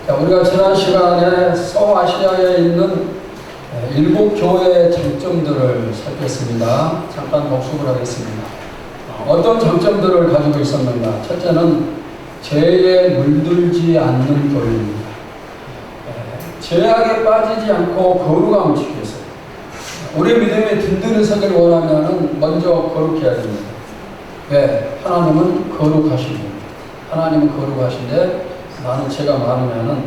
자, 우리가 지난 시간에 서아시아에 있는 7교회의 장점들을 살폈습니다. 잠깐 복습을 하겠습니다. 어떤 장점들을 가지고 있었는가? 첫째는 죄에 물들지 않는 교회입니다. 죄악에 빠지지 않고 거룩함을 지켰어요. 우리 믿음이 든든히 서길 원하면 먼저 거룩해야 됩니다. 왜? 하나님은 거룩하십니다. 하나님은 거룩하신데 나는 죄가 많으면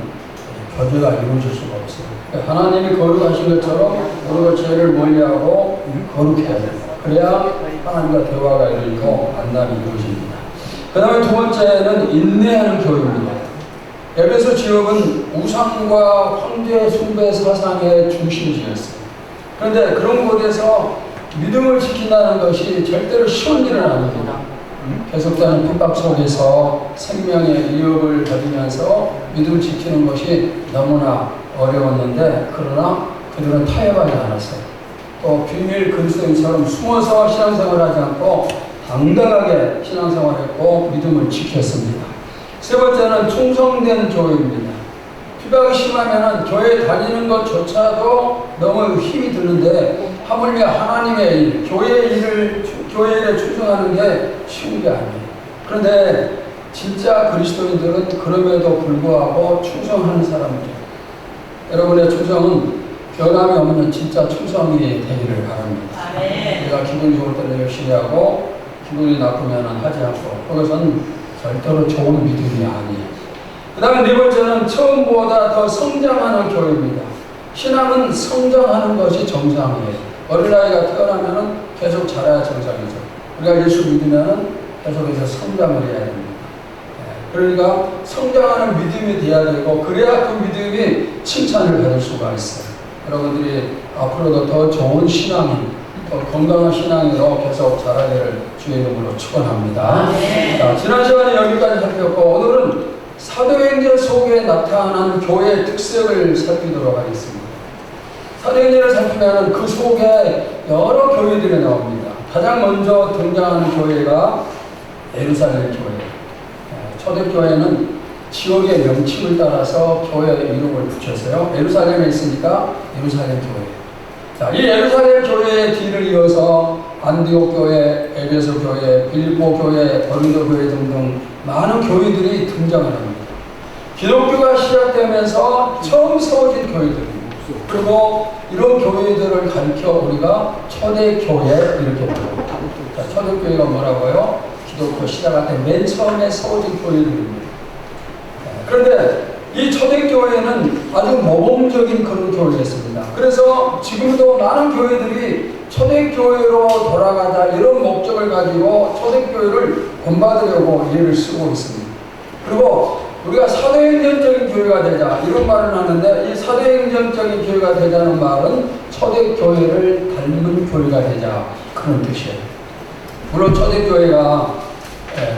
교제가 이루어질 수가 없어요. 하나님이 거룩하신 것처럼 우리가 죄를 멀리하고 거룩해야 돼요. 그래야 하나님과 대화가 이루어지고 만남이 이루어집니다. 그 다음에 두 번째는 인내하는 교회입니다. 에베소 지역은 우상과 황제 숭배 사상의 중심지였어요. 그런데 그런 곳에서 믿음을 지킨다는 것이 절대로 쉬운 일은 아닙니다. 계속되는 핍박 속에서 생명의 위협을 받으면서 믿음을 지키는 것이 너무나 어려웠는데, 그러나 그들은 타협하지 않았어요. 또 비밀 그리스도인처럼 숨어서 신앙생활을 하지 않고 당당하게 신앙생활했고 믿음을 지켰습니다. 세 번째는 충성된 교회입니다. 핍박이 심하면 교회 다니는 것조차도 너무 힘이 드는데 하물며 하나님의 일, 교회 일에 충성하는 게 쉬운 게 아니에요. 그런데 진짜 그리스도인들은 그럼에도 불구하고 충성하는 사람들이에요. 여러분의 충성은 변함이 없는 진짜 충성이 되기를 바랍니다. 내가 기분이 좋을 때는 열심히 하고 기분이 나쁘면 하지 않고, 그것은 절대로 좋은 믿음이 아니에요. 그 다음에 네 번째는 처음보다 더 성장하는 교회입니다. 신앙은 성장하는 것이 정상이에요. 어린아이가 태어나면 계속 자라야 정상이죠. 우리가 예수 믿으면 계속해서 성장을 해야 됩니다. 그러니까 성장하는 믿음이 돼야 되고, 그래야 그 믿음이 칭찬을 받을 수가 있어요. 여러분들이 앞으로도 더 좋은 신앙인, 더 건강한 신앙으로 계속 자라기를 주의 이름으로 축원합니다. 자, 지난 시간에 여기까지 살폈고, 오늘은 사도행전 속에 나타난 교회의 특색을 살피도록 하겠습니다. 사도행전을 살피면 그 속에 여러 교회들이 나옵니다. 가장 먼저 등장하는 교회가 예루살렘 교회. 초대교회는 지역의 명칭을 따라서 교회의 이름을 붙였어요. 예루살렘에 있으니까 예루살렘 교회. 자, 이 예루살렘 교회의 뒤를 이어서 안디옥 교회, 에베소 교회, 빌보 교회, 고린도 교회 등등 많은 교회들이 등장을 합니다. 기독교가 시작되면서 처음 세워진 교회들입니다. 그리고 이런 교회들을 가리켜 우리가 초대교회 이렇게 부릅니다. 자, 초대교회가 뭐라고요? 기독교 시작할 때 맨 처음에 세워진 교회들입니다. 그런데 이 초대교회는 아주 모범적인 그런 교회였습니다. 그래서 지금도 많은 교회들이 초대교회로 돌아가자 이런 목적을 가지고 초대교회를 본받으려고 예를 쓰고 있습니다. 그리고 우리가 사도행전적인 교회가 되자 이런 말을 하는데, 이 사도행전적인 교회가 되자는 말은 초대교회를 닮은 교회가 되자 그런 뜻이에요. 물론 초대교회가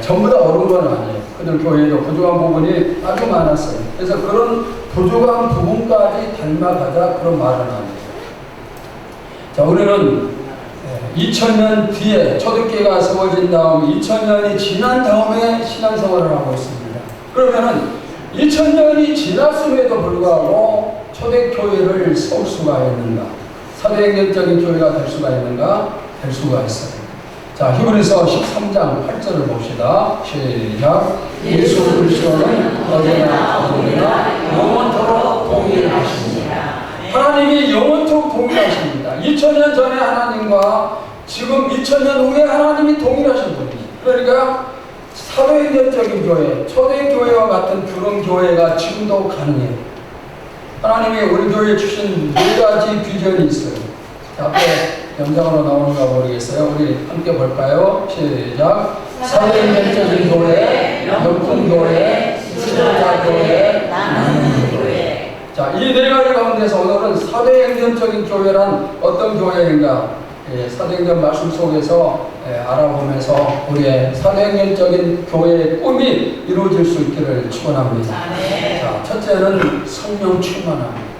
전부 다 옳은 건 아니에요. 그들 교회도 부족한 부분이 아주 많았어요. 그래서 그런 부족한 부분까지 닮아가자 그런 말은 아니에요. 자, 우리는 2000년 뒤에 초대교회가 세워진 다음 2000년이 지난 다음에 신앙생활을 하고 있습니다. 그러면은 2000년이 지났음에도 불구하고 초대교회를 세울 수가 있는가? 사도행전적인 교회가 될 수가 있는가? 될 수가 있어요. 자, 히브리서 13장 8절을 봅시다. 시작. 예수 그리스도는 어제나 오늘이나 영원토록 동일하십니다. 하나님이 영원토록 동일하십니다. 2000년 전에 하나님과 지금 2000년 후에 하나님이 동일하신 분이에요. 그러니까 사도행전적인 교회, 초대교회와 같은 그런 교회가 지금도 가능해요. 하나님이 우리 교회에 주신 4가지 비전이 있어요. 자, 앞에 영상으로 나오는가 모르겠어요. 우리 함께 볼까요? 시작. 사도행전적인 교회, 명품교회, 지도자교회, 나눔교회. 자, 이 4가지 가운데서 오늘은 사도행전적인 교회란 어떤 교회인가? 사도행전 말씀 속에서 알아보면서 우리의 사도행전적인 교회의 꿈이 이루어질 수 있기를 축원합니다. 자, 첫째는 성령 충만함.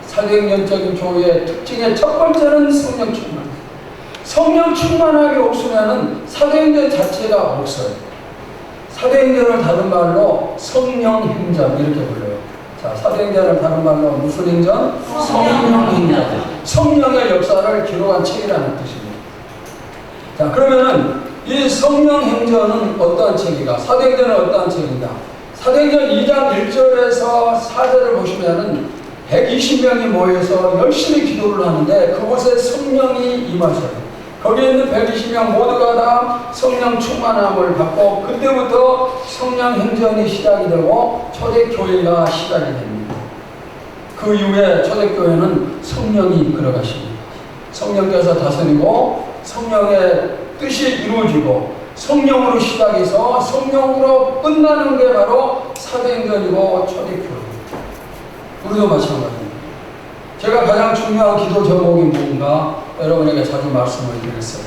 사도행전적인 교회의 특징의 첫 번째는 성령 충만. 성령 충만하게 없으면 사도행전 자체가 없어요. 사도행전을 다른 말로 성령 행전 이렇게 불러요. 자, 자, 사도행전을 다른 말로 무슨 행전? 성령 행전. 성령의 역사를 기록한 책이라는 뜻입니다. 자, 그러면은 이 성령 행전은 어떠한 책이가? 사도행전은 어떠한 책인가? 사도행전 2장 1절에서 4절을 보시면은 120명이 모여서 열심히 기도를 하는데 그곳에 성령이 임하셔요. 거기에 있는 120명 모두가 다 성령 충만함을 받고 그때부터 성령 행전이 시작이 되고 초대교회가 시작이 됩니다. 그 이후에 초대교회는 성령이 이끌어 가십니다. 성령께서 다스리고 성령의 뜻이 이루어지고 성령으로 시작해서 성령으로 끝나는 게 바로 사도행전이고 초대교회. 우리도 마찬가지입니다. 제가 가장 중요한 기도 제목이 뭔가 여러분에게 자주 말씀을 드렸어요.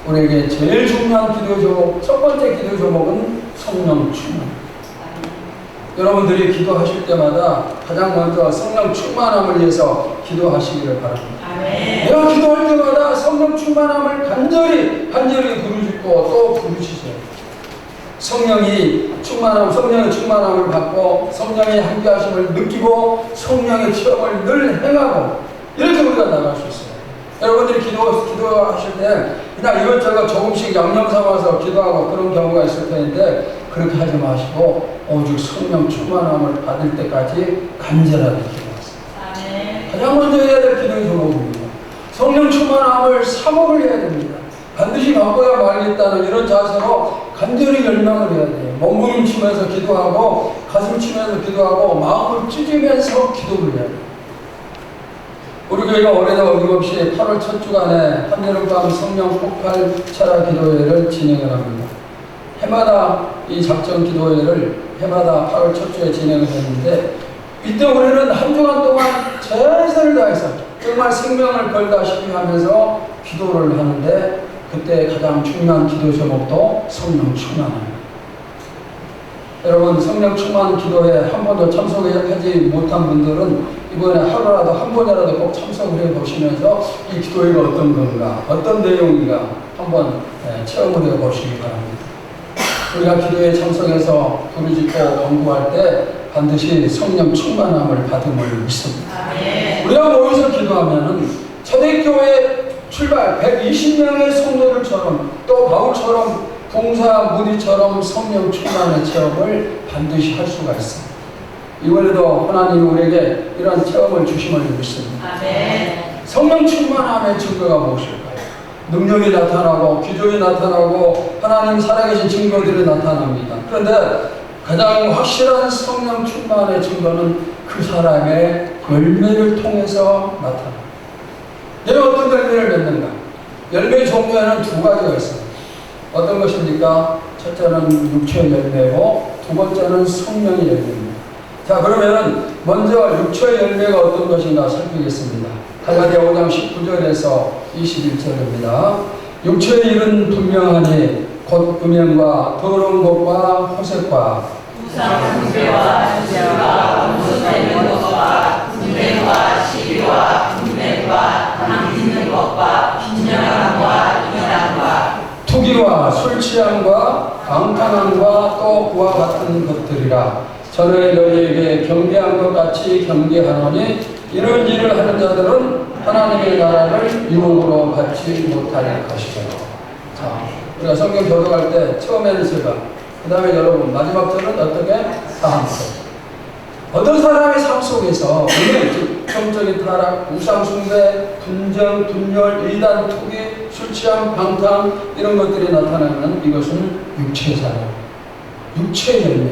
우리에게 제일 중요한 기도 제목, 첫 번째 기도 제목은 성령 충만. 여러분들이 기도하실 때마다 가장 먼저 성령 충만함을 위해서 기도하시기를 바랍니다. 내가 기도할 때마다 성령 충만함을 간절히 부르짖고 또 부르짖어요. 성령의 충만함을 받고 성령의 함께하심을 느끼고 성령의 체험을 늘 행하고 이렇게 우리가 나갈 수 있어요. 여러분들이 기도하실 때 그냥 이것저것 조금씩 양념 삼아서 기도하고 그런 경우가 있을 텐데 그렇게 하지 마시고 오직 성령 충만함을 받을 때까지 간절하게 기도하세요. 가장 먼저 해야 될 기도의 제목입니다. 성령 충만함을 사모를 해야 됩니다. 반드시 받고야 말겠다는 이런 자세로 간절히 열망을 해야 돼요. 몸부림치면서 기도하고 가슴 치면서 기도하고 마음을 찢으면서 기도를 해야 돼요. 우리 교회가 올해도 어김없이 8월 첫 주간에 한여름밤 성령 폭발 철야 기도회를 진행을 합니다. 해마다 이 작정 기도회를 해마다 8월 첫 주에 진행을 했는데 이때 우리는 한 주간 동안 최선을 다해서 정말 생명을 걸다시피 하면서 기도를 하는데 그때 가장 중요한 기도 제목도 성령 충만합니다. 여러분 성령 충만 기도에 한 번도 참석하지 못한 분들은 이번에 하루라도 한 번이라도 꼭 참석을 해 보시면서 이 기도회가 어떤 건가 어떤 내용인가 한번 체험을 해 보시기 바랍니다. 우리가 기도에 참석해서 부르짖고 간구할 때 반드시 성령 충만함을 받음을 믿습니다. 우리가 모여서 기도하면은 초대교회 출발 120명의 성도들처럼 또 바울처럼 봉사 무디처럼 성령 충만의 체험을 반드시 할 수가 있습니다. 이번에도 하나님 우리에게 이런 체험을 주심을 믿습니다. 성령 충만함의 증거가 무엇일까요? 능력이 나타나고 기적이 나타나고 하나님 살아계신 증거들이 나타납니다. 그런데 가장 확실한 성령 충만의 증거는 그 사람의 열매를 통해서 나타납니다. 내가 어떤 열매를 맺는가? 열매 종류에는 두 가지가 있습니다. 어떤 것입니까? 첫째는 육체의 열매고 두 번째는 성령의 열매입니다. 자, 그러면은 먼저 육체의 열매가 어떤 것인가 살피겠습니다. 갈라디아 5장 19절에서 21절입니다. 육체의 일은 분명하니 곧 음행과 더러운 것과 호색과 우상숭배와 주제와 무엇되는 것과 분쟁과 시비와 분쟁과 당짓는 것과 빈정함과 이단과 투기와 술 취함과 방탕함과 또 그와 같은 것들이라. 전에 너희에게 경계한 것 같이 경계하노니 이런 일을 하는 자들은 하나님의 나라를 유혹으로 받지 못할 것이다. 자, 우리가 성경 교독할 때 처음에는 제가 그 다음에 여러분 마지막 절은 어떻게? 다음 절. 어떤 사람의 삶 속에서 정적인 타락, 우상숭배, 분정, 분열, 이단, 투기, 술 취함, 방탕 이런 것들이 나타나면 이것은 육체의 사람, 육체의 열매.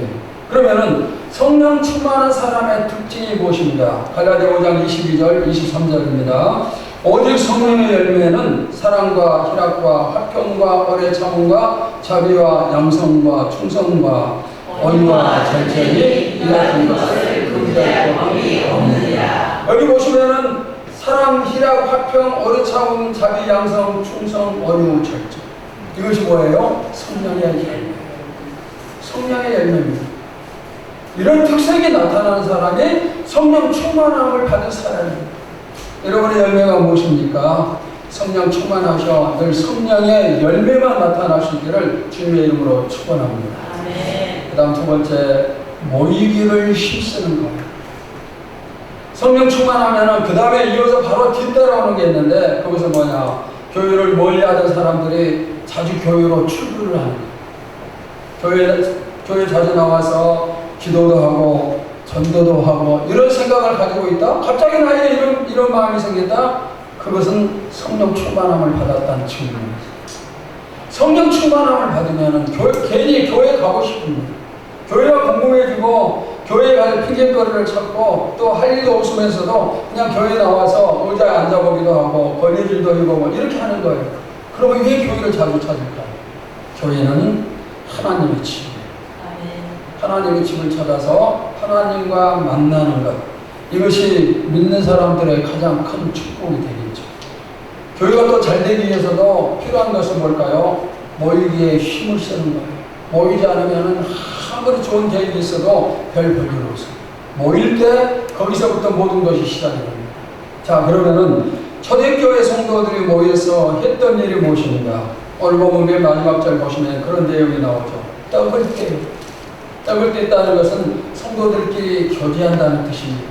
그러면은 성령 충만한 사람의 특징이 무엇입니까? 갈라디아 5장 22절, 23절입니다. 오직 성령의 열매는 사랑과 희락과 화평과 오래 참음과 자비와 양성과 충성과 온유와 절제니 이 같은 것을 금지할 법이 없느니라. 여기 보시면은 사랑, 희락, 화평, 오래 참음, 자비, 양성, 충성, 온유, 절제. 이것이 뭐예요? 성령의 열매. 성령의 열매입니다. 이런 특색이 나타나는 사람이 성령 충만함을 받은 사람입니다. 여러분의 열매가 무엇입니까? 성령 충만하셔 늘 성령의 열매만 나타나시기를 주님의 이름으로 축원합니다. 그 다음 두 번째, 모이기를 힘쓰는 것. 성령 충만하면은 그 다음에 이어서 바로 뒤따라오는 게 있는데 그것은 뭐냐? 교회를 멀리하던 사람들이 자주 교회로 출근을 하는 거예요. 교회 자주 나와서 기도도 하고 전도도 하고 이런 생각을 가지고 있다. 갑자기 나에게 이런 마음이 생겼다. 그것은 성령 충만함을 받았다는 증거입니다. 성령 충만함을 받으면은 괜히 교회 가고 싶습니다. 교회가 궁금해지고 교회에 갈 핑계거리를 찾고 또 할 일도 없으면서도 그냥 교회 나와서 의자에 앉아보기도 하고 거리질도 해보고 이렇게 하는 거예요. 그러면 왜 교회를 자주 찾을까? 교회는 하나님의 집이에요. 하나님의 집을 찾아서 하나님과 만나는 것, 이것이 믿는 사람들의 가장 큰 축복이 되겠죠. 교회가 또 잘 되기 위해서도 필요한 것은 뭘까요? 모이기에 힘을 쓰는 거예요. 모이지 않으면 아무리 좋은 계획이 있어도 별 볼일 없어요. 모일 때 거기서부터 모든 것이 시작이 됩니다. 자, 그러면은 초대교회 성도들이 모여서 했던 일이 무엇인가? 오늘 보면 맨 마지막 절 보시면 그런 내용이 나오죠. 떡을 떼요. 떡을 뗐다는 것은 성도들끼리 교제한다는 뜻입니다.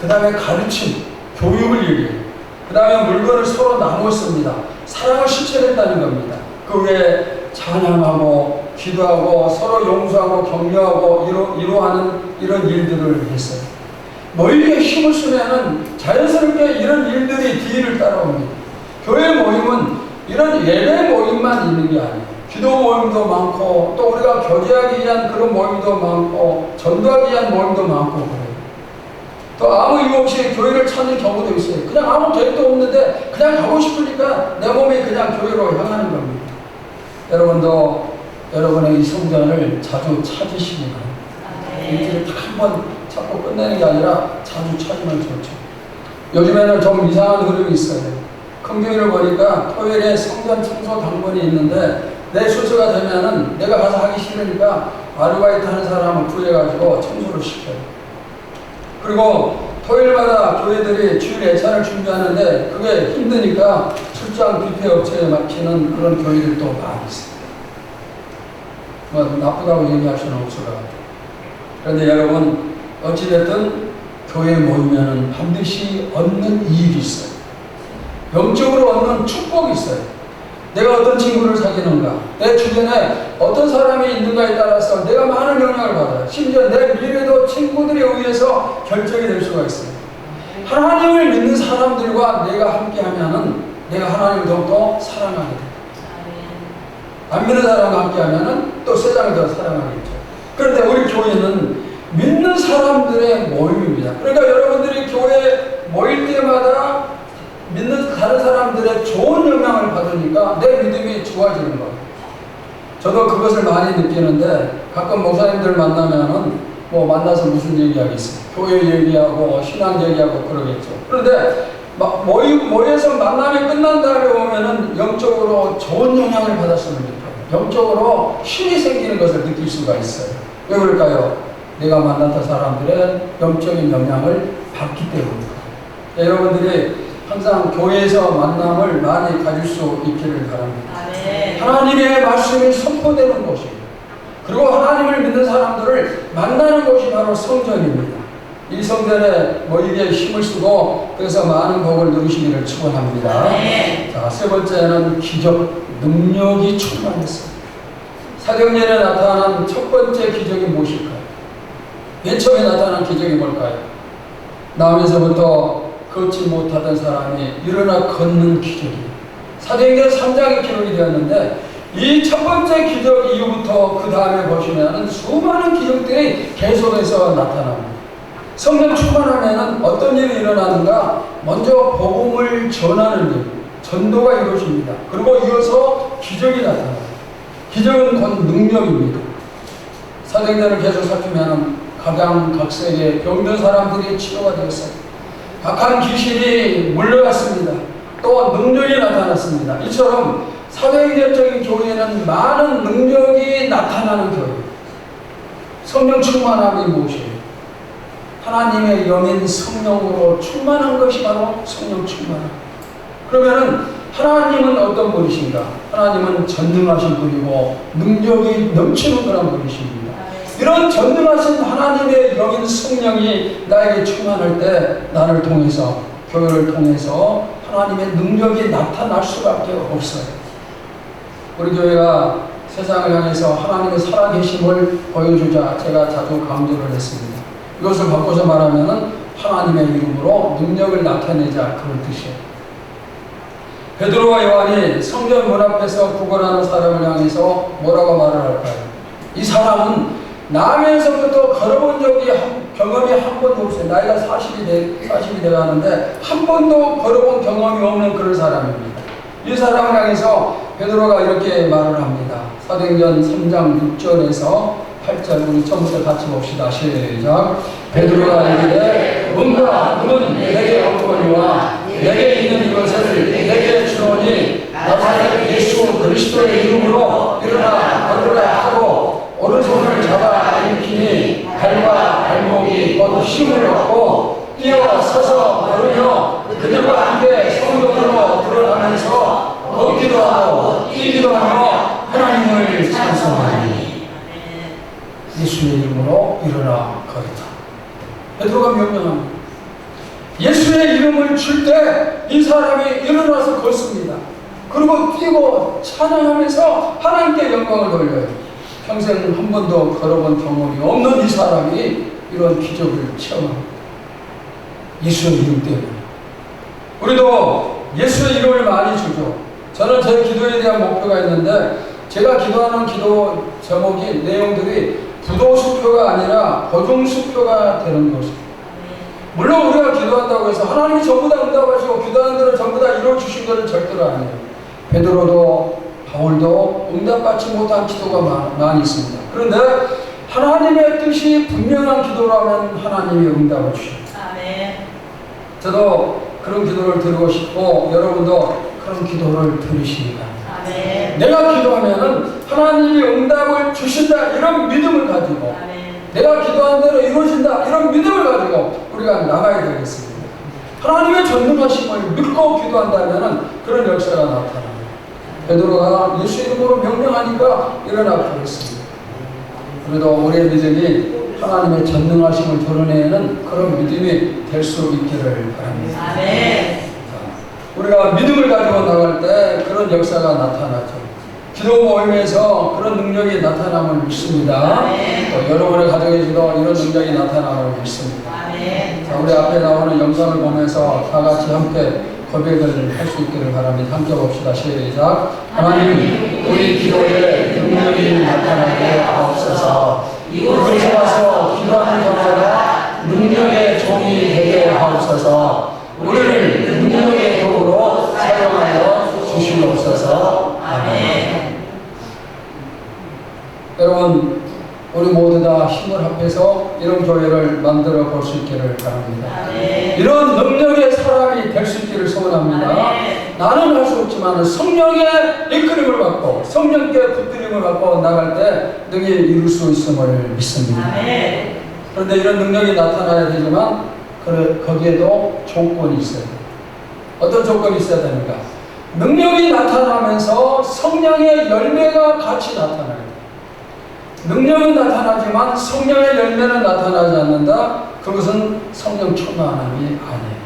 그 다음에 가르침, 교육을 얘기해요. 그 다음에 물건을 서로 나누어 씁니다. 사랑을 실천했다는 겁니다. 그 외에 찬양하고 기도하고 서로 용서하고 격려하고 이루하는 이런 일들을 했어요. 모이기에 힘을 쓰면은 자연스럽게 이런 일들이 뒤를 따라옵니다. 교회 모임은 이런 예배 모임만 있는 게 아니에요. 기도 모임도 많고 또 우리가 교제하기 위한 그런 모임도 많고 전도하기 위한 모임도 많고 그래요. 또 아무 이유 없이 교회를 찾는 경우도 있어요. 그냥 아무 계획도 없는데 그냥 가고 싶으니까 내 몸이 그냥 교회로 향하는 겁니다. 여러분도 여러분의 이 성전을 자주 찾으시기 바랍니다. 일주일에 딱 한 번 찾고 끝내는 게 아니라 자주 찾으면 좋죠. 요즘에는 좀 이상한 흐름이 있어요. 큰 교회를 보니까 토요일에 성전 청소 당번이 있는데 내 순서가 되면은 내가 가서 하기 싫으니까 아르바이트 하는 사람을 구해가지고 청소를 시켜요. 그리고 토요일마다 교회들이 주일 예찬을 준비하는데 그게 힘드니까 출장 뷔페 업체에 맡기는 그런 교회들도 많이 있어요. 뭐 나쁘다고 얘기할 수는 없을 것 같아요. 그런데 여러분 어찌됐든 교회에 모이면은 반드시 얻는 이익이 있어요. 영적으로 얻는 축복이 있어요. 내가 어떤 친구를 사귀는가, 내 주변에 어떤 사람이 있는가에 따라서 내가 많은 영향을 받아요. 심지어 내 미래도 친구들에 의해서 결정이 될 수가 있어요. 하나님을 믿는 사람들과 내가 함께 하면은 내가 하나님을 더욱더 사랑하게 돼요. 안 믿는 사람과 함께 하면은 또 세상을 더 사랑하겠죠. 그런데 우리 교회는 믿는 사람들의 모임입니다. 그러니까 여러분들이 교회에 모일 때마다 믿는 다른 사람들의 좋은 영향을 받으니까 내 믿음이 좋아지는 거예요. 저도 그것을 많이 느끼는데 가끔 목사님들 만나면은 뭐 만나서 무슨 얘기하겠어요. 교회 얘기하고 신앙 얘기하고 그러겠죠. 그런데 모여서 만남이 끝난 다음에 오면은 영적으로 좋은 영향을 받았으면 좋겠어요. 영적으로 힘이 생기는 것을 느낄 수가 있어요. 왜 그럴까요? 내가 만났던 사람들의 영적인 영향을 받기 때문입니다. 여러분들이 항상 교회에서 만남을 많이 가질 수 있기를 바랍니다. 하나님의 말씀이 선포되는 곳이에요. 그리고 하나님을 믿는 사람들을 만나는 곳이 바로 성전입니다. 이 성전에 모이기에 힘을 쓰고 그래서 많은 복을 누리시기를 축원합니다. 자, 세 번째는 기적, 능력이 충만했어요. 사도행전에 나타난 첫 번째 기적이 무엇일까요? 맨 처음에 나타난 기적이 뭘까요? 나오면서부터 걷지 못하던 사람이 일어나 걷는 기적이에요. 사도행전 3장에 기록이 되었는데 이 첫 번째 기적 이후부터 그 다음에 보시면 수많은 기적들이 계속해서 나타납니다. 성령 충만하면 어떤 일이 일어나는가? 먼저 복음을 전하는 일, 전도가 이루어집니다. 그리고 이어서 기적이 나타납니다. 기적은 곧 능력입니다. 사도행전을 계속 살피면 각양각색의 병든 사람들이 치료가 되었어요. 악한 귀신이 물러갔습니다. 또 능력이 나타났습니다. 이처럼 사회적인 교회는 많은 능력이 나타나는 교회. 성령 충만함이 무엇이에요? 하나님의 영인 성령으로 충만한 것이 바로 성령 충만함. 그러면은 하나님은 어떤 분이신가? 하나님은 전능하신 분이고 능력이 넘치는 그런 분이십니다. 이런 전능하신 하나님의 영인 성령이 나에게 충만할 때 나를 통해서, 교회를 통해서 하나님의 능력이 나타날 수밖에 없어요. 우리 교회가 세상을 향해서 하나님의 살아계심을 보여주자 제가 자주 강조를 했습니다. 이것을 바꿔서 말하면 하나님의 이름으로 능력을 나타내자, 그런 뜻이에요. 베드로와 요한이 성전 문 앞에서 구걸하는 사람을 향해서 뭐라고 말을 할까요? 이 사람은 나면서부터 걸어본 경험이 한 번도 없어요. 나이가 40이 돼가는데 한 번도 걸어본 경험이 없는 그런 사람입니다. 이 사람을 향해서 베드로가 이렇게 말을 합니다. 사도행전 3장 6절에서 8절, 우리 처음부터 같이 봅시다. 시작. 베드로가 이르되 뭔가 그는 내게 없거니와 내게 있는 이것을 내게 주노니 나사렛 예수 그리스도의 이름으로 일어나 걸으라 하고 오른손을 잡아 일으키니 발과 발목이 곧 힘을 얻고 뛰어서서 걸으며 그들과 함께 성전으로 들어가면서 걷기도 하고 뛰기도 하며 하나님을 찬송하니 예수의 이름으로 일어나 걸으라. 베드로가 명령합니다. 예수의 이름을 줄 때 이 사람이 일어나서 걷습니다. 그리고 뛰고 찬양하면서 하나님께 영광을 돌려요. 평생 한 번도 걸어본 경험이 없는 이 사람이 이런 기적을 체험합니다. 예수의 이름 때문에. 우리도 예수의 이름을 많이 주죠. 저는 제 기도에 대한 목표가 있는데 제가 기도하는 기도 제목이, 내용들이 부도수표가 아니라 거중수표가 되는 것입니다. 물론 우리가 기도한다고 해서 하나님이 전부 다 응답하시고 기도하는 대로 전부 다 이루어주신 것은 절대로 아니에요. 베드로도 바울도 응답받지 못한 기도가 많이 있습니다. 그런데 하나님의 뜻이 분명한 기도라면 하나님이 응답을 주십니다. 저도 그런 기도를 드리고 싶고 여러분도 그런 기도를 들으십니다. 내가 기도하면은 하나님이 응답을 주신다, 이런 믿음을 가지고 내가 기도한 대로 이루어진다, 이런 믿음을 가지고 우리가 나가야 되겠습니다. 하나님의 전능하심을 믿고 기도한다면 그런 역사가 나타납니다. 베드로가 예수 이름으로 명령하니까 일어나 버렸습니다. 그래도 우리의 믿음이 하나님의 전능하심을 드러내는 그런 믿음이 될 수 있기를 바랍니다. 우리가 믿음을 가지고 나갈 때 그런 역사가 나타나죠. 기도 모임에서 그런 능력이 나타남을 믿습니다. 또 여러분의 가정에서도 이런 능력이 나타남을 믿습니다. 자, 우리 앞에 나오는 영상을 보면서 다 같이 함께 고백을 할 수 있기를 바랍니다. 함께 봅시다. 시작. 하나님, 우리 기도에 능력이 나타나게 하옵소서. 이곳에 와서 기도하는 자마다 능력의 종이 되게 하옵소서. 우리를 능력의 도구로 사용하여 주시옵소서. 아멘. 여러분, 우리 모두 다 힘을 합해서 이런 교회를 만들어 볼 수 있기를 바랍니다. 이런 능력의 사람이 될 수 있기를 소원합니다. 나는 할 수 없지만 성령의 이끌림을 받고 성령께 붙들림을 받고 나갈 때 능히 이룰 수 있음을 믿습니다. 그런데 이런 능력이 나타나야 되지만 거기에도 조건이 있어야 돼요. 어떤 조건이 있어야 됩니까? 능력이 나타나면서 성령의 열매가 같이 나타나야 돼요. 능력은 나타나지만 성령의 열매는 나타나지 않는다. 그것은 성령 충만함이 아니에요.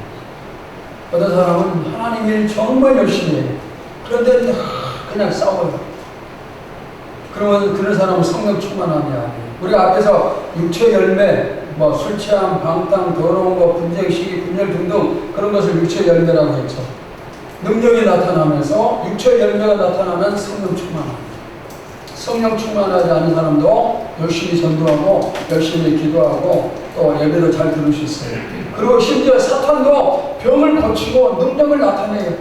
어떤 사람은 하나님 일 정말 열심히 해요. 그런데 그냥 싸워요. 그러면 그런 사람은 성령 충만함이 아니에요. 우리가 앞에서 육체 열매, 술 취함, 방탕, 더러운 것, 분쟁, 시기, 분열 등등 그런 것을 육체 열매라고 했죠. 능력이 나타나면서 육체 열매가 나타나면 성령 충만함. 성령 충만하지 않은 사람도 열심히 전도하고 열심히 기도하고 또 예배도 잘 들을 수 있어요. 그리고 심지어 사탄도 병을 고치고 능력을 나타내요.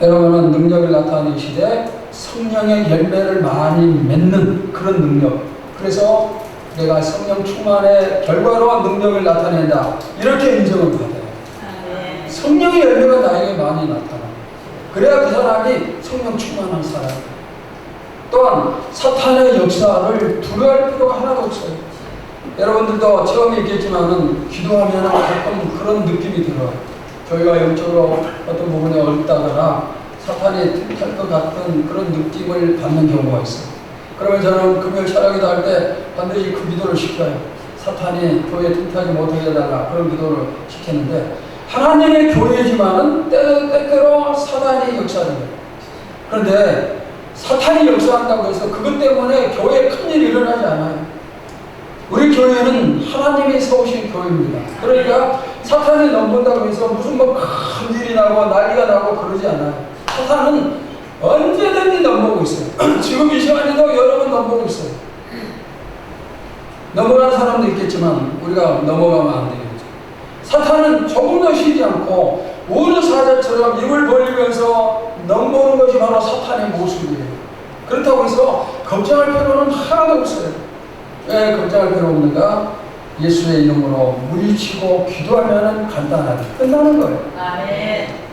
여러분은 능력을 나타내시되 성령의 열매를 많이 맺는 그런 능력. 그래서 내가 성령 충만의 결과로 능력을 나타낸다, 이렇게 인정을 받아요. 성령의 열매가 나에게 많이 나타나요. 그래야 그 사람이 성령 충만한 사람이에요. 또한 사탄의 역사를 두려워할 필요가 하나도 없어요. 여러분들도 처음에 있겠지만은 기도하면 가끔 그런 느낌이 들어요. 저희가 영적으로 어떤 부분에 어렵다거나 사탄이 틈탈 것 같은 그런 느낌을 받는 경우가 있어요. 그러면 저는 금요일 촬영이다 할 때 반드시 그 기도를 시켜요. 사탄이 교회 틈타지 못하게 해달라. 그런 기도를 시켰는데, 하나님의 교회지만은 때때로 사단이 역사합니다. 그런데 사탄이 역사한다고 해서 그것 때문에 교회에 큰일이 일어나지 않아요. 우리 교회는 하나님이 세우신 교회입니다. 그러니까 사탄이 넘본다고 해서 무슨 뭐 큰 일이 나고 난리가 나고 그러지 않아요. 사탄은 언제든지 넘보고 있어요. 지금 이 시간에도 여러 번 넘보고 있어요. 넘어가는 사람도 있겠지만 우리가 넘어가면 안 되겠죠. 사탄은 조금도 쉬지 않고 어느 사자처럼 입을 벌리면서 넘보는 것이 바로 사탄의 모습이에요. 그렇다고 해서 걱정할 필요는 하나도 없어요. 왜 걱정할 필요 없는가? 예수의 이름으로 물리치고 기도하면 간단하게 끝나는 거예요. 아멘.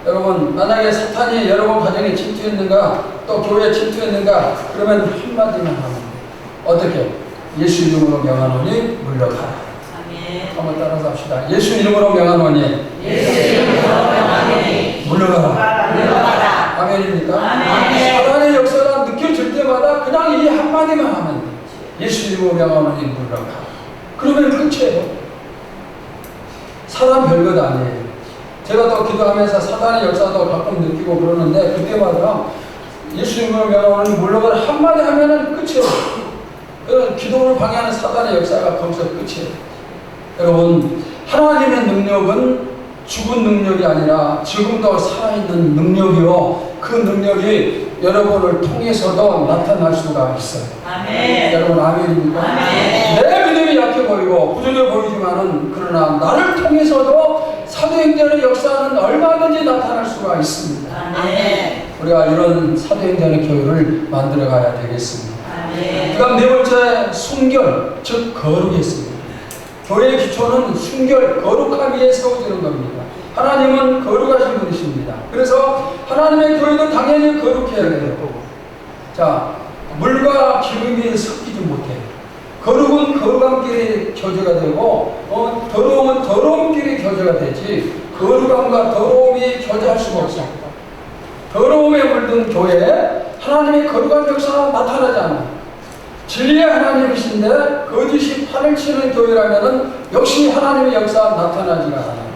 여러분, 만약에 사탄이 여러분 가정에 침투했는가, 또 교회에 침투했는가, 그러면 한마디만 하면 돼요. 어떻게? 예수 이름으로 명하노니 물러가라. 아멘. 한번 따라서 합시다. 예수 이름으로 명하노니 예수 이름으로 명하노니 물러가라. 물러가라. 아멘입니까? 아멘. 사단의 역사가 느껴질 때마다 그냥 이 한마디만 하면 돼요. 예수 이름으로 명하노니 물러가라. 그러면 끝이에요. 사단 별것 아니에요. 제가 또 기도하면서 사단의 역사도 가끔 느끼고 그러는데, 그때마다 예수 이름으로 명하노니 물러가라 한마디 하면은 끝이에요. 기도를 방해하는 사단의 역사가 거기서 끝이에요. 여러분, 하나님의 능력은 죽은 능력이 아니라 지금도 살아있는 능력이요, 그 능력이 여러분을 통해서도 나타날 수가 있어요. 아멘. 여러분 아멘입니까? 아멘. 내 믿음이 약해 보이고 부족해 보이지만은, 그러나 나를 통해서도 사도행전의 역사는 얼마든지 나타날 수가 있습니다. 아멘. 우리가 이런 사도행전의 교회를 만들어 가야 되겠습니다. 아멘. 그 다음 네 번째, 순결, 즉 거룩이 있습니다. 교회의 기초는 순결, 거룩함 위에 세워지는 겁니다. 하나님은 거룩하신 분이십니다. 그래서 하나님의 교회도 당연히 거룩해야 돼요. 자, 물과 기름이 섞이지 못해요. 거룩은 거룩함끼리 교제가 되고, 더러움은 더러움끼리 교제가 되지, 거룩함과 더러움이 교제할 수가 없어요. 더러움에 물든 교회에 하나님의 거룩한 역사가 나타나지 않아요. 진리의 하나님이신데 거짓이 판을 치는 교회라면 역시 하나님의 역사가 나타나지가 않아요.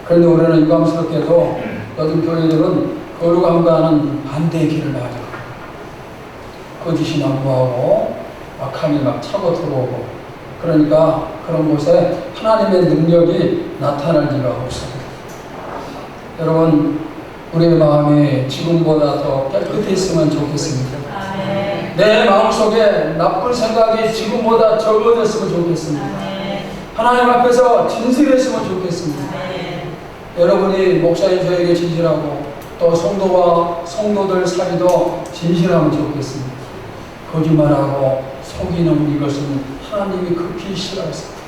그런데 우리는 유감스럽게도 요즘 교회들은 거룩함과는 반대의 길을 가죠. 거짓이 난무하고 악함이 막 차고 들어오고, 그러니까 그런 곳에 하나님의 능력이 나타날 리가 없습니다. 여러분, 우리의 마음이 지금보다 더 깨끗했으면 좋겠습니다. 아멘. 내 마음속에 나쁜 생각이 지금보다 적어졌으면 좋겠습니다. 아멘. 하나님 앞에서 진실했으면 좋겠습니다. 아멘. 여러분이 목사님 저에게 진실하고, 또 성도와 성도들 사이도 진실하면 좋겠습니다. 거짓말하고 속이는 이것은 하나님이 극히 싫어하십니다.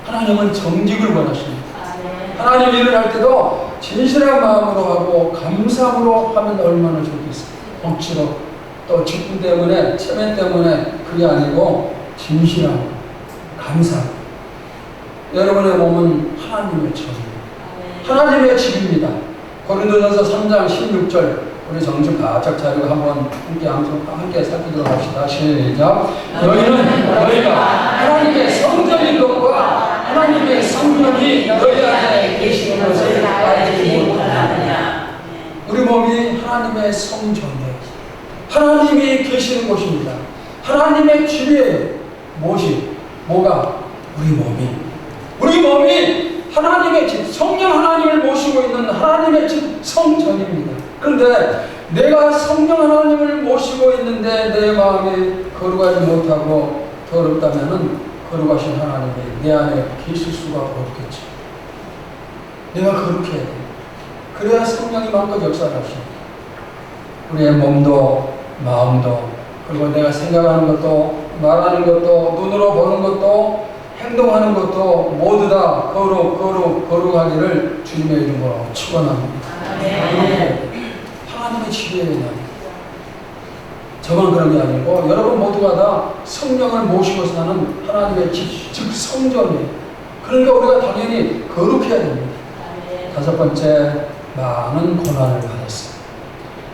하나님은 정직을 원하십니다. 아멘. 하나님 일을 할 때도 진실한 마음으로 하고 감사함으로 하면 얼마나 좋겠어요. 억지로 또 직분 때문에, 체면 때문에 그게 아니고 진실함, 감사. 여러분의 몸은 하나님의 처입니다. 하나님의 집입니다. 고린도전서 3장 16절, 우리 정신 바짝 차리고 한번 함께 살피도록 합시다. 시작. 너희가 하나님의 성전인 것과 하나님의 성령이 너희 안에 계시는 것을 알지 못하느냐. 우리 몸이 하나님의 성전이에요. 하나님이 계시는 곳입니다. 하나님의 집이에요. 뭐가? 우리 몸이 하나님의 집, 성령 하나님을 모시고 있는 하나님의 집, 성전입니다. 그런데 내가 성령 하나님을 모시고 있는데 내 마음이 거룩하지 못하고 더럽다면은 거룩하신 하나님이 내 안에 계실 수가 없겠죠. 내가 거룩해야 돼. 그래야 성령이 마음껏 역사하십니다. 우리의 몸도 마음도, 그리고 내가 생각하는 것도, 말하는 것도, 눈으로 보는 것도, 행동하는 것도 모두 다 거룩하기를 주님의 이름으로 축원합니다. 하나님의 집이에요. 저만 그런 게 아니고 여러분 모두가 다 성령을 모시고 사는 하나님의 집, 즉 성전이에요. 그러니까 우리가 당연히 거룩해야 됩니다. 다섯 번째, 많은 고난을 받았어요.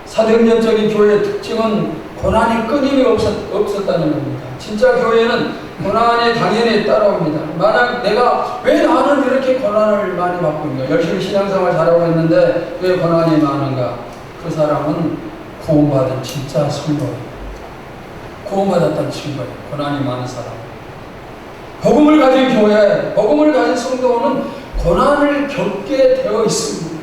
사도행전적인 교회의 특징은 고난이 끊임이 없었다는 겁니다. 진짜 교회는 고난이 당연히 따라옵니다. 만약 내가 왜 나는 이렇게 고난을 많이 받고 있는가, 열심히 신앙생활 잘하고 있는데 왜 고난이 많은가, 그 사람은 구원받은 진짜 성도예요. 구원받았다는 증거예요. 고난이 많은 사람. 복음을 가진 교회, 복음을 가진 성도는 고난을 겪게 되어 있습니다.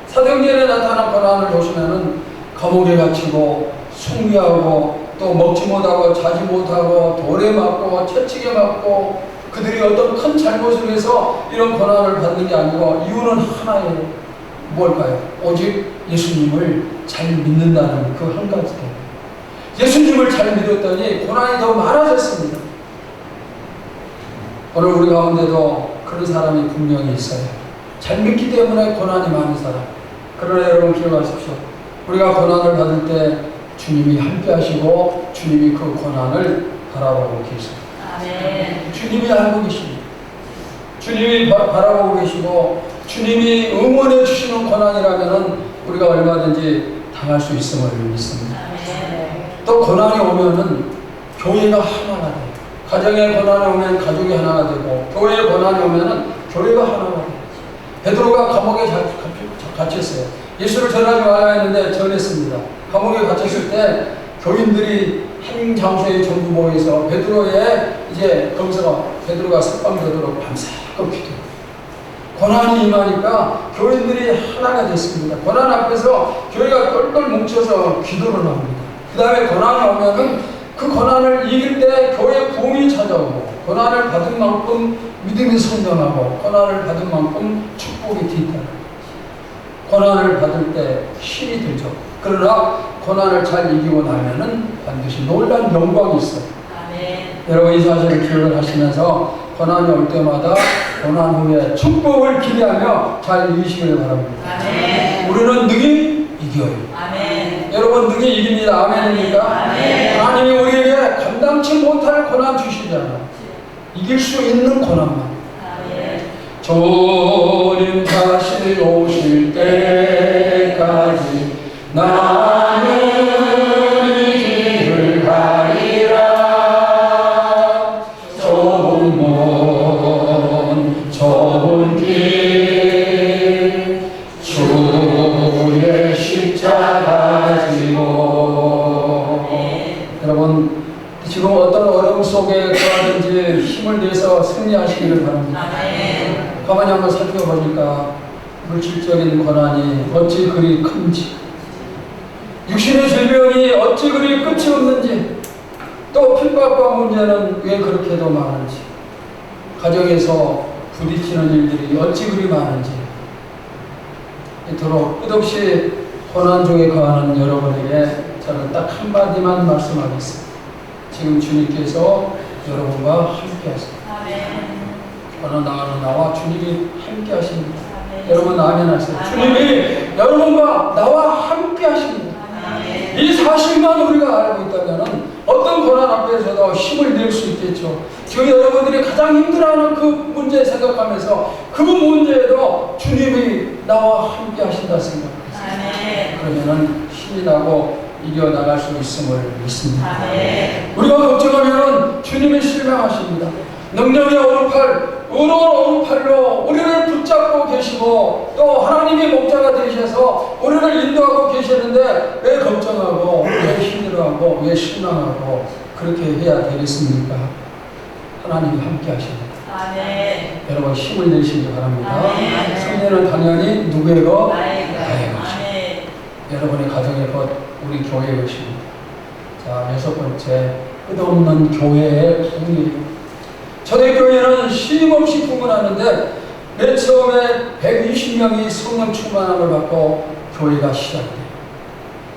사도행전에 나타난 고난을 보시면은 감옥에 갇히고 숭배하고 또 먹지 못하고 자지 못하고 돌에 맞고 채찍에 맞고 그들이 어떤 큰 잘못을 해서 이런 고난을 받는 게 아니고 이유는 하나예요. 뭘까요? 오직 예수님을 잘 믿는다는 그 한 가지 때문에. 예수님을 잘 믿었더니 고난이 더 많아졌습니다. 오늘 우리 가운데도 그런 사람이 분명히 있어요. 잘 믿기 때문에 고난이 많은 사람. 그러나 여러분 기억하십시오. 우리가 고난을 받을 때 주님이 함께 하시고 주님이 그 고난을 바라보고 계십니다. 아멘. 주님이 알고 계십니다. 주님이 바라보고 계시고 주님이 응원해 주시는 고난이라면 우리가 얼마든지 당할 수 있음을 믿습니다. 아멘. 또 고난이 오면은 교회가 하나가 돼요. 가정에 고난이 오면 가족이 하나가 되고 교회에 고난이 오면은 교회가 하나가 돼요. 베드로가 감옥에 갇혔어요. 예수를 전하지 말라 했는데 전했습니다. 감옥에 갇혔을 때 교인들이 한 장소에 전부 모여서 베드로의 이제 거기서 베드로가 석방되도록 밤새고 기도해요. 고난이 임하니까 교인들이 하나가 됐습니다. 고난 앞에서 교회가 똘똘 뭉쳐서 기도를 합니다. 그 다음에 고난이 오면은 그 고난을 이길 때 교회 부흥이 찾아오고 고난을 받은 만큼 믿음이 성장하고 고난을 받은 만큼 축복이 뒤따라요. 고난을 받을 때 힘이 들죠. 그러나 고난을 잘 이기고 나면은 반드시 놀라운 영광이 있어요. 아멘. 여러분 이 사실을 기억을 하시면서 고난이 올 때마다 고난 후에 축복을 기대하며 잘 이기시길 바랍니다. 아멘. 우리는 능히 이겨요. 아멘. 여러분 능히 이깁니다. 아멘입니까? 아멘. 하나님이 우리에게 감당치 못할 고난 주시잖아요. 이길 수 있는 고난만. 아멘. 주님 다시 오실 때까지 나는 이 길을 가리라. 좁은 문 좁은 길 주의 십자가 지고. 여러분 지금 어떤 어려움 속에 거하든지 힘을 내서 승리하시기를 바랍니다. 아멘. 가만히 한번 살펴보니까 물질적인 고난이 어찌 그리 큰지, 육신의 질병이 어찌 그리 끝이 없는지, 또 핍박과 문제는 왜 그렇게도 많은지, 가정에서 부딪히는 일들이 어찌 그리 많은지, 이토록 끝없이 고난 중에 거하는 여러분에게 저는 딱 한마디만 말씀하겠습니다. 지금 주님께서 여러분과 함께 하십니다. 아멘. 고난 당하는 나와 주님이 함께 하십니다. 아멘. 여러분 아멘 하세요. 아멘. 주님이 여러분과 나와 함께 하십니다. 아멘. 이 사실만 우리가 알고 있다면 어떤 고난 앞에서도 힘을 낼 수 있겠죠. 지금 여러분들이 가장 힘들어하는 그 문제 생각하면서 그 문제에도 주님이 나와 함께 하신다 생각하세요. 아멘. 그러면은 힘이 나고 이겨나갈 수 있음을 믿습니다. 아멘. 우리가 걱정하면 주님이 실망하십니다. 능력의 오른팔, 의로운 오른팔로 우리를 붙잡고 계시고 또 하나님의 목자가 되셔서 우리를 인도하고 계시는데 왜 걱정하고 왜 힘들어하고 왜 실망하고 그렇게 해야 되겠습니까? 하나님이 함께 하십니다. 아멘. 여러분 힘을 내시기 바랍니다. 아멘. 승리는 당연히 누구의 것? 나의 것. 나의 것입니다. 아멘. 여러분의 가정의 것, 우리 교회의 것입니다. 자, 6번째, 끝없는 교회의 부흥이에요. 초대교회는 쉼없이 부흥하는데 맨 처음에 120명이 성령 충만함을 받고 교회가 시작돼요.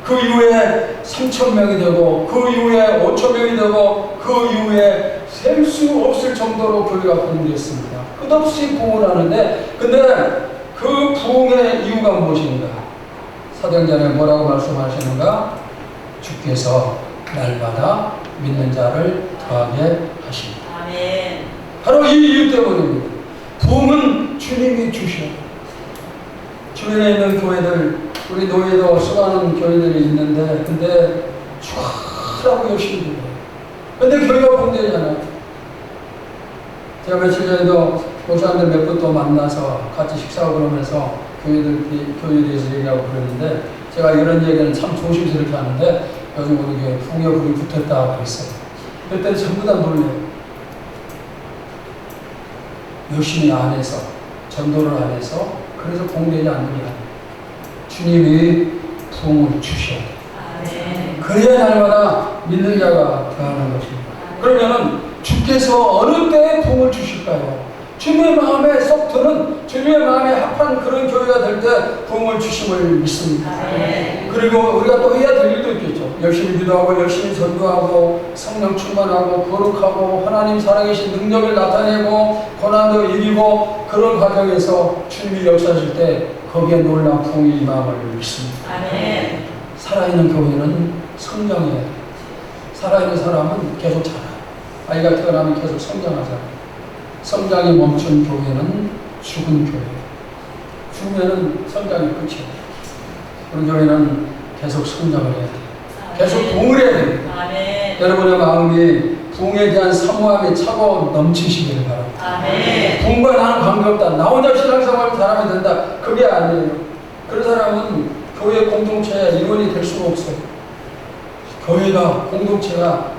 그 이후에 3,000명이 되고 그 이후에 5,000명이 되고 그 이후에 셀 수 없을 정도로 교회가 부흥됐습니다. 끝없이 부흥을 하는데 근데 그 부흥의 이유가 무엇인가? 사도행전에 뭐라고 말씀하시는가? 주께서 날마다 믿는 자를 더하게 하십니다. 아멘. 바로 이 이유 때문입니다. 부흥은 주님이 주셔요. 주변에 있는 교회들, 우리 노예도 수많은 교회들이 있는데 근데 죽으라고 열심히 해요. 근데 교회가 봉되잖아요. 제가 며칠 전에도 목사님들 몇 분 또 만나서 같이 식사하고 그러면서 교회에 대해서 얘기하고 그러는데 제가 이런 얘기는 참 조심스럽게 하는데 요즘 우리 교회 부흥의 불이 붙었다 그랬어요. 그때 전부 다 놀래요. 열심히 안 해서, 전도를 안 해서, 그래서 봉되지 않는 게 아니에요. 주님이 부흥을 주셔야 돼요. 아멘. 그래야 날마다 믿는 자가 되어가는 것입니다. 그러면은 주께서 어느 때에 부흥을 주실까요? 주님의 마음에 쏙 드는, 주님의 마음에 합한 그런 교회가 될 때 부흥을 주심을 믿습니다. 아멘. 그리고 우리가 또 해야 될 일도 있겠죠. 열심히 기도하고 열심히 전도하고 성령 충만하고 거룩하고 하나님 살아계신 능력을 나타내고 고난도 이기고 그런 과정에서 주님이 역사하실 때 거기에 놀라운 부흥이 임함을 믿습니다. 아멘. 살아있는 교회는 성장해야 돼요. 살아있는 사람은 계속 자라요. 아이가 태어나면 계속 성장하잖아요. 성장이 멈춘 교회는 죽은 교회예요. 죽으면 성장이 끝이에요. 우리 교회는 계속 성장을 해야 돼요. 계속 부흥을 해야 돼요. 아멘. 여러분의 마음이 부흥에 대한 사모함이 차고 넘치시기를 바랍니다. 아멘. 부흥과 나는 관계없다. 나 혼자 신앙생활을 잘하면 된다. 그게 아니에요. 그런 사람은 교회 공동체의 일원이 될 수가 없어요. 교회가, 공동체가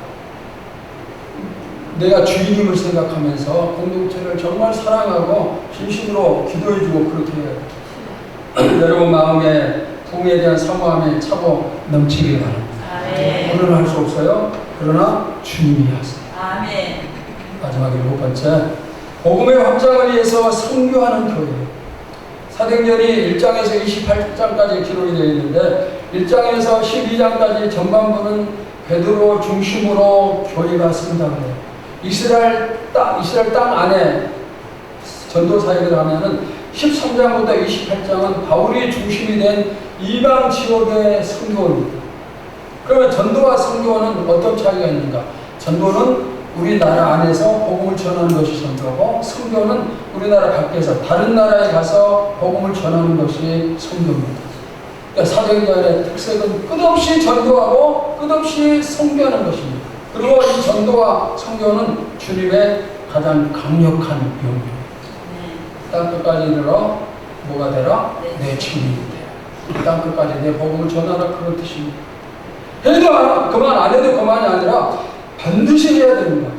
내가 주인임을 생각하면서 공동체를 정말 사랑하고 진심으로 기도해주고 그렇게 해요. 여러분 마음에 부흥에 대한 사모함이 차고 넘치길 바랍니다. 아멘. 우리는 할 수 없어요. 그러나 주님이 하세요. 아멘. 마지막 7번째, 복음의 확장을 위해서 선교하는 교회. 사도행전이 1장에서 28장까지 기록이 되어 있는데 1장에서 12장까지 전반부는 베드로 중심으로 교회가 성장해요. 이스라엘 땅 안에 전도 사역을 하면은 13장부터 28장은 바울이 중심이 된 이방 지역의 선교입니다. 그러면 전도와 선교는 어떤 차이가 있는가? 전도는 우리나라 안에서 복음을 전하는 것이 선교고, 선교는 우리나라 밖에서 다른 나라에 가서 복음을 전하는 것이 선교입니다. 그러니까 사도행전의 특색은 끝없이 전도하고 끝없이 선교하는 것입니다. 그리고 이 전도와 선교는 주님의 가장 강력한 용도입니다. 땅 끝까지 이르러 뭐가 되라? 내 증인이 되라. 땅 끝까지 내 복음을 전하라, 그런 뜻입니다. 해도 그만, 안 해도 그만이 아니라 반드시 해야 됩니다.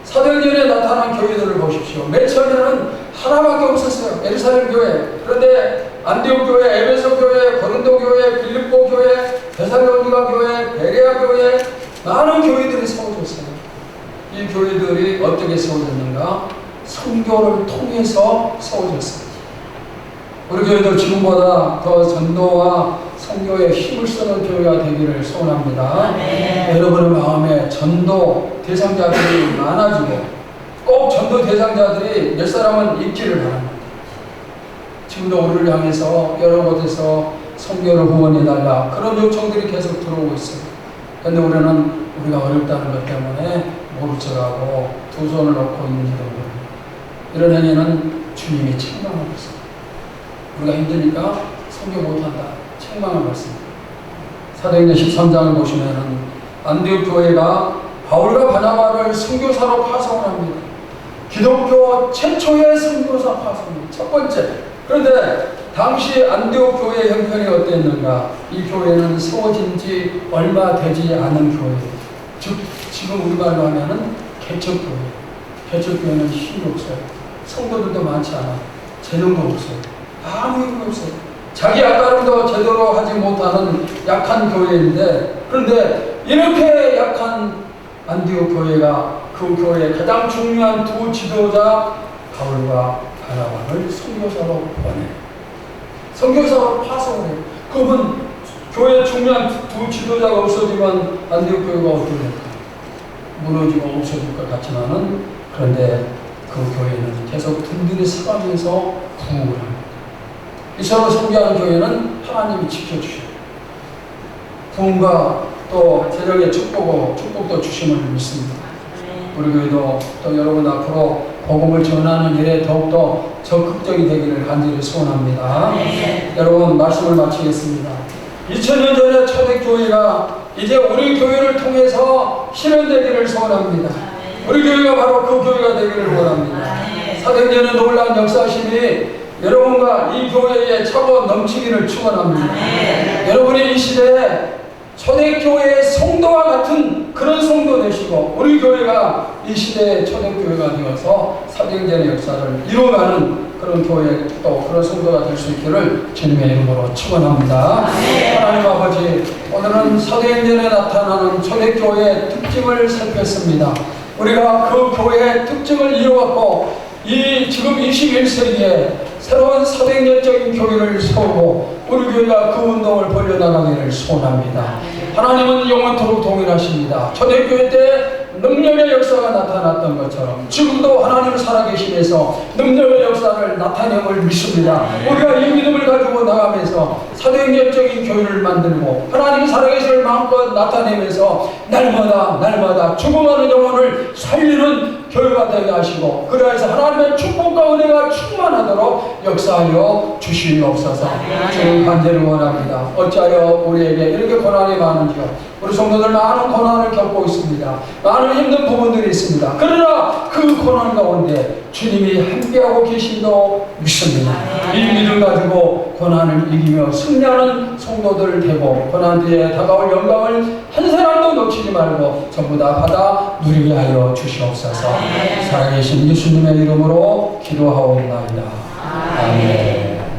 사도행전에 나타난 교회들을 보십시오. 맨 처음에는 하나밖에 없었어요. 예루살렘 교회. 그런데 안디옥 교회, 에베소 교회, 고린도 교회, 빌립보 교회, 데살로니가 교회, 베레아 교회, 많은 교회들이 세워졌어요. 이 교회들이 어떻게 세워졌는가? 선교를 통해서 세워졌어요. 우리 교회도 지금보다 더 전도와 선교에 힘을 쓰는 교회가 되기를 소원합니다. 아멘. 여러분의 마음에 전도 대상자들이 많아지고 꼭 전도 대상자들이 몇 사람은 있기를 바랍니다. 지금도 우리를 향해서 여러 곳에서 선교를 후원해달라, 그런 요청들이 계속 들어오고 있습니다. 그런데 우리는 우리가 어렵다는 것 때문에 모른 척하고 두 손을 놓고 있는지도 모릅니다. 이런 행위는 주님이 책망하고 있습니다. 우리가 힘드니까 선교 못한다, 책망하고 있습니다. 사도행전 13장을 보시면은 안디옥 교회가 바울과 바나바를 선교사로 파송을 합니다. 기독교 최초의 선교사 파송입니다. 첫 번째. 그런데 당시 안디옥 교회의 형편이 어땠는가? 이 교회는 세워진 지 얼마 되지 않은 교회예요. 즉 지금 우리말로 하면은 개척교회. 개척교회는 힘이 없어요. 성도들도 많지 않아. 재능도 없어요. 아무 힘이 없어요. 자기 앞가림도 제대로 하지 못하는 약한 교회인데, 그런데 이렇게 약한 안디옥 교회가 그 교회의 가장 중요한 두 지도자 바울과 바나바를 선교사로 보내요. 선교사로 파송을 해요. 그러면 교회 중요한 두 지도자가 없어지면 안디옥 교회가 어떻게 될까? 무너지고 없어질 것 같지만은, 그런데 그 교회는 계속 든든히 서가면서 부흥을 합니다. 이처럼 선교하는 교회는 하나님이 지켜주셔요. 부흥과 또 재정의 축복도 주심을 믿습니다. 우리 교회도 또 여러분 앞으로 복음을 전하는 일에 더욱더 적극적이 되기를 간절히 소원합니다. 네. 여러분 말씀을 마치겠습니다. 2000년 전에 초대교회가 이제 우리 교회를 통해서 실현되기를 소원합니다. 우리 교회가 바로 그 교회가 되기를 원합니다. 사도행전의 놀라운 역사심이 여러분과 이 교회에 차고 넘치기를 축원합니다. 여러분이 이 시대에 초대교회의 성도와 같은 그런 성도 되시고 우리 교회가 이 시대의 초대교회가 되어서 사도행전의 역사를 이루어가는 그런 교회 또 그런 성도가 될 수 있기를 주님의 이름으로 축원합니다. 하나님 아버지, 오늘은 사도행전에 나타나는 초대교회의 특징을 살폈습니다. 우리가 그 교회의 특징을 이루었고 이 지금 21세기에 새로운 사도행전적인 교회를 세우고 우리 교회가 그 운동을 벌려나가기를 소원합니다. 하나님은 영원토록 동일하십니다. 초대교회 때 능력의 역사가 나타났던 것처럼 지금도 하나님 살아계심에서 능력의 역사를 나타냄을 믿습니다. 우리가 이 믿음을 가지고 나가면서 사도행전적인 교회를 만들고 하나님 살아계심을 마음껏 나타내면서 날마다 죽어가는 영혼을 살리는 교회가 되게 하시고 그래서 하나님의 축복과 은혜가 충만하도록 역사하여 주시옵소서. 주님 간절히 원합니다. 어찌하여 우리에게 이렇게 고난이 많은지요. 우리 성도들 많은 고난을 겪고 있습니다. 많은 힘든 부분들이 있습니다. 그러나 그 고난 가운데 주님이 함께하고 계심도 믿습니다. 이 믿음 가지고 고난을 이기며 승리하는 성도들 되고 고난 뒤에 다가올 영광을 한 사람도 놓치지 말고 전부 다 받아 누리게 하여 주시옵소서. 살아계신 예수님의 이름으로 기도하옵나이다. 아멘.